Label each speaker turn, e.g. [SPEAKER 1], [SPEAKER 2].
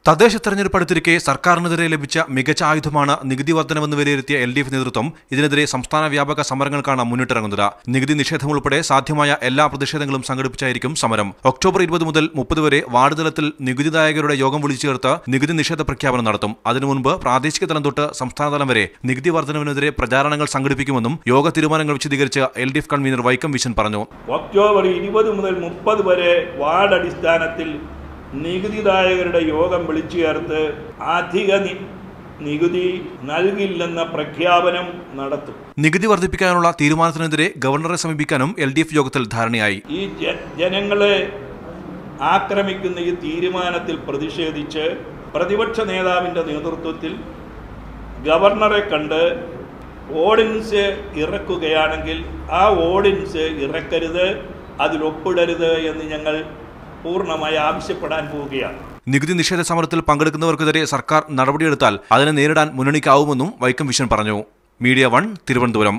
[SPEAKER 1] തദ്ദേശ തെരഞ്ഞെടുപ്പ് അടുത്തിരിക്കെ സർക്കാരിനെതിരെ ലഭിച്ച മികച്ച ആയുധമാണ് നികുതി വർധനമെന്ന് വിലയിരുത്തിയ LDF നേതൃത്വം ഇതിനെതിരെ സംസ്ഥാന വ്യാപക സമരങ്ങൾക്കാണ് മുന്നിട്ടിറങ്ങുന്നത്. നികുതി നിഷേധം ഉൾപ്പെടെ സാധ്യമായ എല്ലാ പ്രതിഷേധങ്ങളും സംഘടിപ്പിച്ചായിരിക്കും സമരം. ഒക്ടോബർ 20 മുതൽ 30 വരെ വാർഡ് തലത്തിൽ നികുതിദായകരുടെ യോഗം വിളിച്ചു ചേർത്ത് നികുതി നിഷേധ പ്രഖ്യാപനം നടത്തും. അതിനു മുൻപ് പ്രാദേശിക തലം തൊട്ട് സംസ്ഥാനതലം വരെ നികുതി വർധനവിനെതിരെ പ്രചാരണങ്ങൾ സംഘടിപ്പിക്കുമെന്നും യോഗ തീരുമാനങ്ങൾ വിശദീകരിച്ച് LDF കൺവീനർ വൈക്കം വിഷൻ പറഞ്ഞു.
[SPEAKER 2] ഒക്ടോബർ 20 മുതൽ 30 വരെ വാർഡ് അടിസ്ഥാനത്തിൽ നികുതിദായകരുടെ യോഗം വിളിച്ചു ചേർത്ത് അധിക നികുതി നൽകില്ലെന്ന പ്രഖ്യാപനം നടത്തും.
[SPEAKER 1] നികുതി വർദ്ധിപ്പിക്കാനുള്ള തീരുമാനത്തിനെതിരെ ഗവർണറെ സമീപിക്കാനും LDF യോഗത്തിൽ ധാരണയായി.
[SPEAKER 2] ഈ ജനങ്ങളെ ആക്രമിക്കുന്ന ഈ തീരുമാനത്തിൽ പ്രതിഷേധിച്ച് പ്രതിപക്ഷ നേതാവിൻ്റെ നേതൃത്വത്തിൽ ഗവർണറെ കണ്ട് ഓർഡിനൻസ് ഇറക്കുകയാണെങ്കിൽ ആ ഓർഡിനൻസ് ഇറക്കരുത്, അതിലൊപ്പിടരുത് എന്ന് ഞങ്ങൾ പൂർണ്ണമായി ആവശ്യപ്പെടാൻ പോവുകയാണ്.
[SPEAKER 1] നികുതി നിഷേധ സമരത്തിൽ പങ്കെടുക്കുന്നവർക്കെതിരെ സർക്കാർ നടപടിയെടുത്താൽ അതിനെ നേരിടാൻ മുന്നണിക്കാവുമെന്നും വൈക്കം വിഷൻ പറഞ്ഞു. മീഡിയ 1 തിരുവനന്തപുരം.